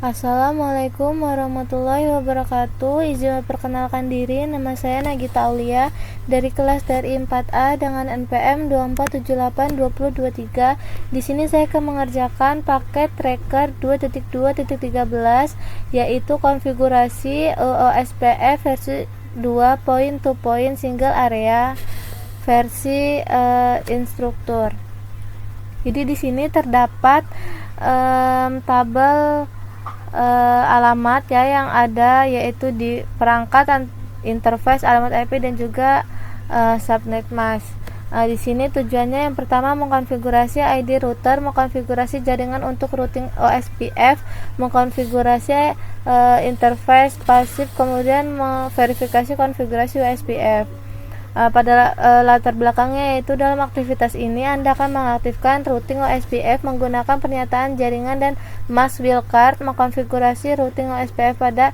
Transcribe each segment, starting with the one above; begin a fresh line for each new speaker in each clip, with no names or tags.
Assalamualaikum warahmatullahi wabarakatuh. Izin memperkenalkan diri, nama saya Nagita Aulia dari kelas DRI 4A dengan NPM 24782023. Di sini saya akan mengerjakan paket tracker 2.2.13 yaitu konfigurasi OSPF versi 2.2 single area versi instruktur. Jadi di sini terdapat tabel alamat ya yang ada, yaitu di perangkat interface alamat IP dan juga subnet mask. Di sini tujuannya yang pertama mengkonfigurasi ID router, mengkonfigurasi jaringan untuk routing OSPF, mengkonfigurasi interface pasif, kemudian memverifikasi konfigurasi OSPF. Pada latar belakangnya, yaitu dalam aktivitas ini Anda akan mengaktifkan routing OSPF menggunakan pernyataan jaringan dan mask wildcard, mengkonfigurasi routing OSPF pada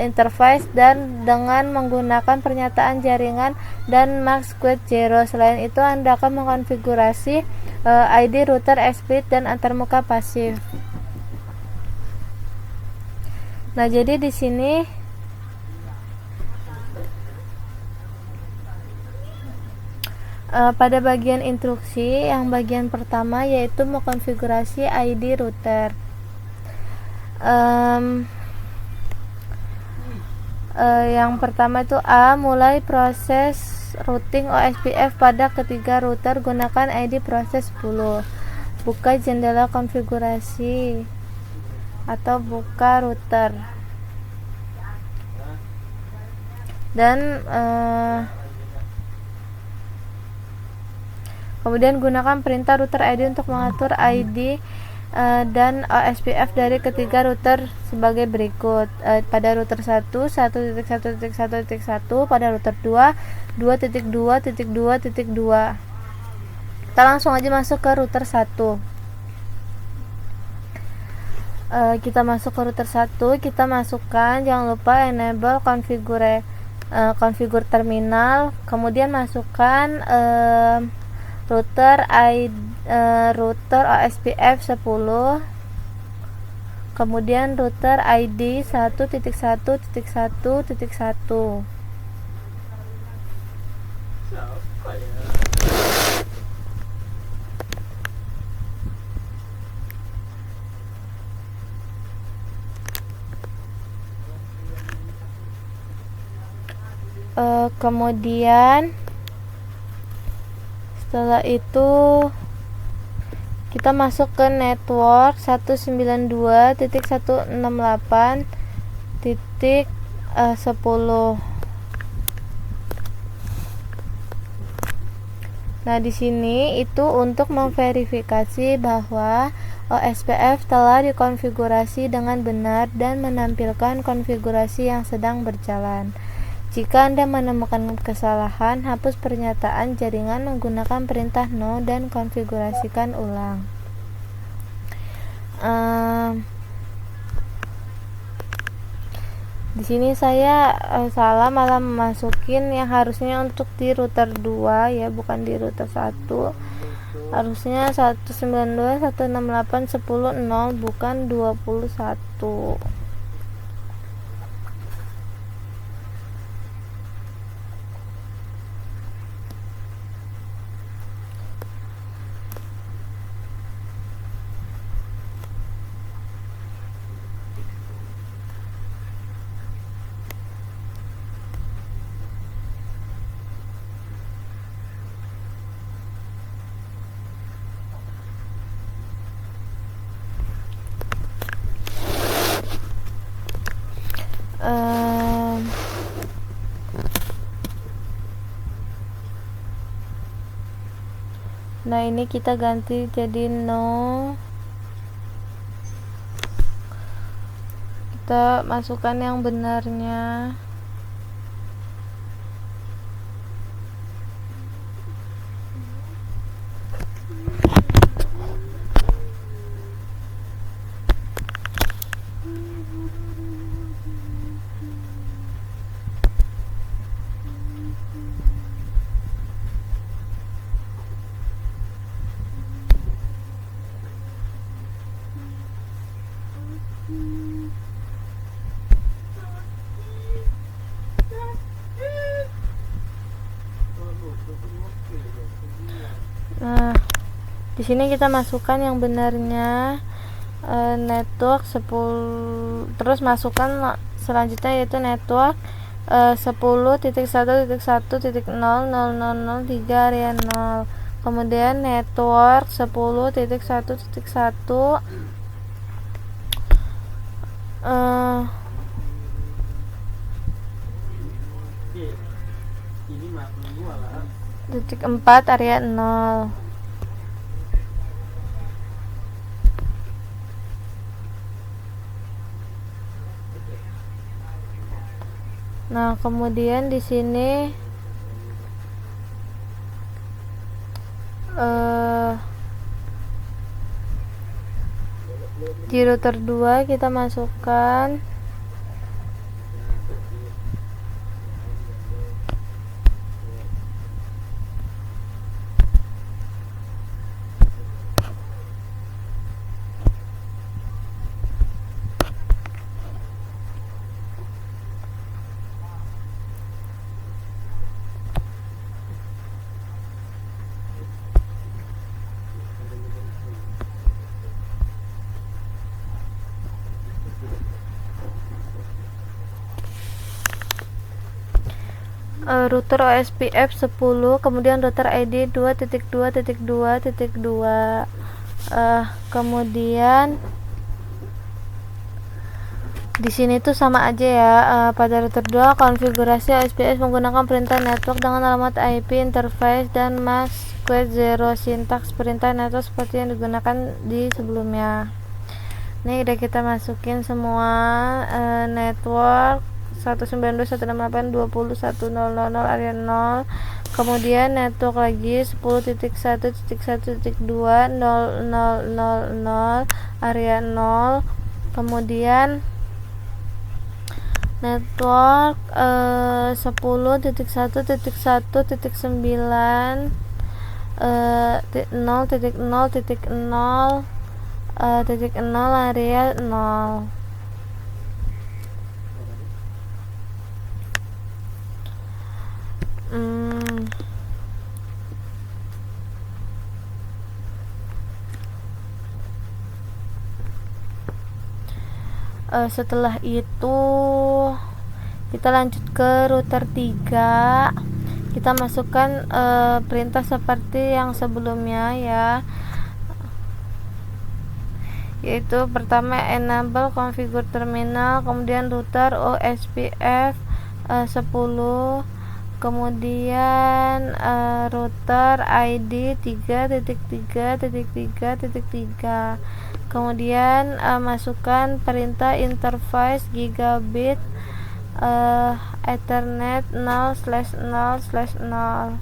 interface dan dengan menggunakan pernyataan jaringan dan mask quit 0. Selain itu, Anda akan mengkonfigurasi ID router explicit dan antarmuka pasif. Nah, jadi di sini pada bagian instruksi, yang bagian pertama yaitu mengkonfigurasi ID router. Yang pertama itu A, mulai proses routing OSPF pada ketiga router, gunakan ID proses 10. Buka jendela konfigurasi atau buka router dan kemudian gunakan perintah router ID untuk mengatur ID dan OSPF dari ketiga router sebagai berikut. Pada router 1, 1.1.1.1, pada router 2, 2.2.2.2. Kita langsung aja masuk ke router 1. Kita masuk ke router 1, kita masukkan, jangan lupa enable configure terminal, kemudian masukkan router OSPF 10, kemudian router ID 1.1.1.1. Kemudian setelah itu kita masuk ke network 192.168.10. Nah, di sini itu untuk memverifikasi bahwa OSPF telah dikonfigurasi dengan benar dan menampilkan konfigurasi yang sedang berjalan. Jika Anda menemukan kesalahan, hapus pernyataan jaringan menggunakan perintah no dan konfigurasikan ulang. Di sini saya salah, malah memasukin yang harusnya untuk di router 2 ya, bukan di router 1. Harusnya 192.168.10.0 bukan 21. Nah, ini kita ganti jadi no. Kita masukkan yang benarnya. Di sini kita masukkan yang benarnya, network 10, terus masukkan selanjutnya yaitu network 10.1.1.00003 area 0, kemudian network 10.1.1 4 area 0. Nah, kemudian di sini di router 2 kita masukkan router OSPF 10, kemudian router ID 2.2.2.2. Kemudian di sini tuh sama aja ya, pada router 2 konfigurasi OSPF menggunakan perintah network dengan alamat IP, interface, dan mask queue 0. Sintaks perintah network seperti yang digunakan di sebelumnya. Ini udah kita masukin semua network 192.168.20.1.0.0 area 0, kemudian network lagi 10.1.1.2.0.0.0 area 0, kemudian network 10.1.1.9 0.0.0 area 0. Setelah itu kita lanjut ke router 3. Kita masukkan perintah seperti yang sebelumnya ya, yaitu pertama enable configure terminal, kemudian router OSPF 10, kemudian router ID 3.3.3.3, kemudian masukkan perintah interface gigabit Ethernet 0/0/0.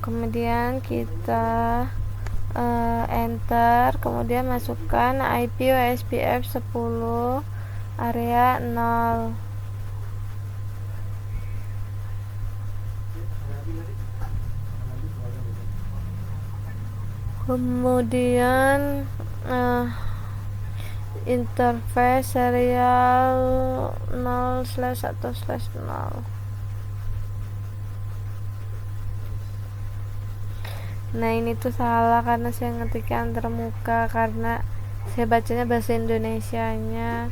Kemudian kita enter, kemudian masukkan IP OSPF 10 area 0. Kemudian interface serial 0/1/0. Nah, ini tuh salah karena saya ngetiknya antarmuka, karena saya bacanya bahasa Indonesianya.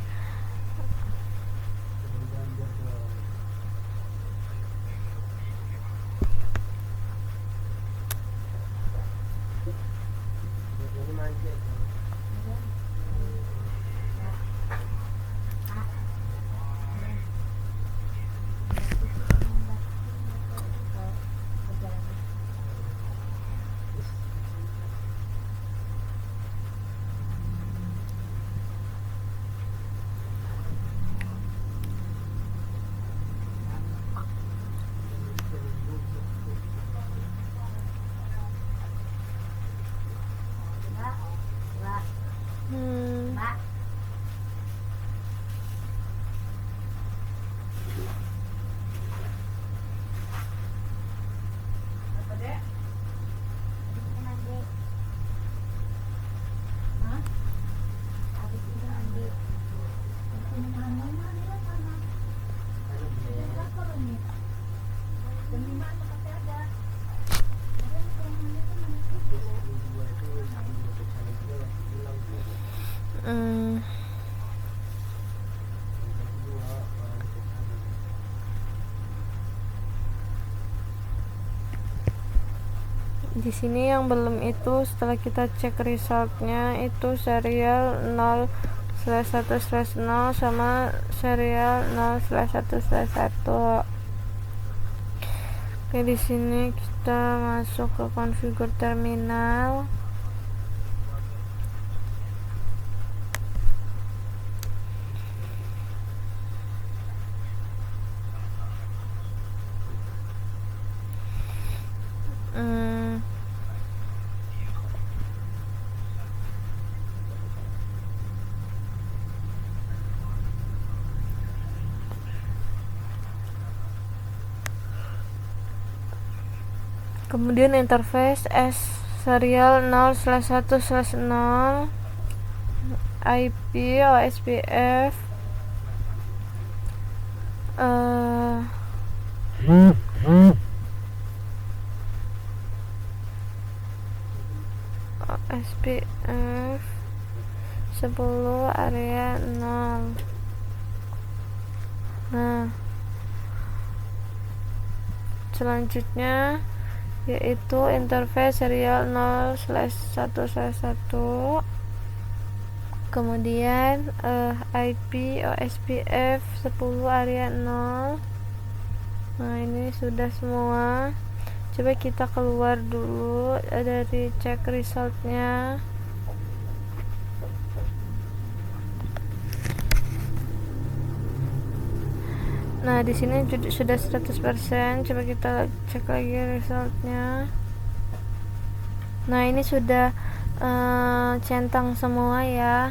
Di sini yang belum itu, setelah kita cek resultnya itu serial 0/1/0 sama serial 0/1/1. Oke, di sini kita masuk ke configure terminal. Kemudian interface S serial 0/1/0 IP OSPF OSPF 10 area 0. Nah, selanjutnya yaitu interface serial 0/1/1, kemudian IP OSPF 10 area 0. Nah, ini sudah semua. Coba kita keluar dulu dari cek resultnya. Nah, di sini sudah 100%. Coba kita cek lagi resultnya. Nah, ini sudah centang semua ya.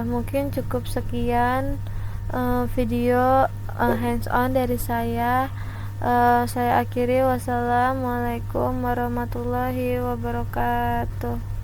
Mungkin cukup sekian video hands on dari saya. Saya akhiri. Wassalamualaikum warahmatullahi wabarakatuh.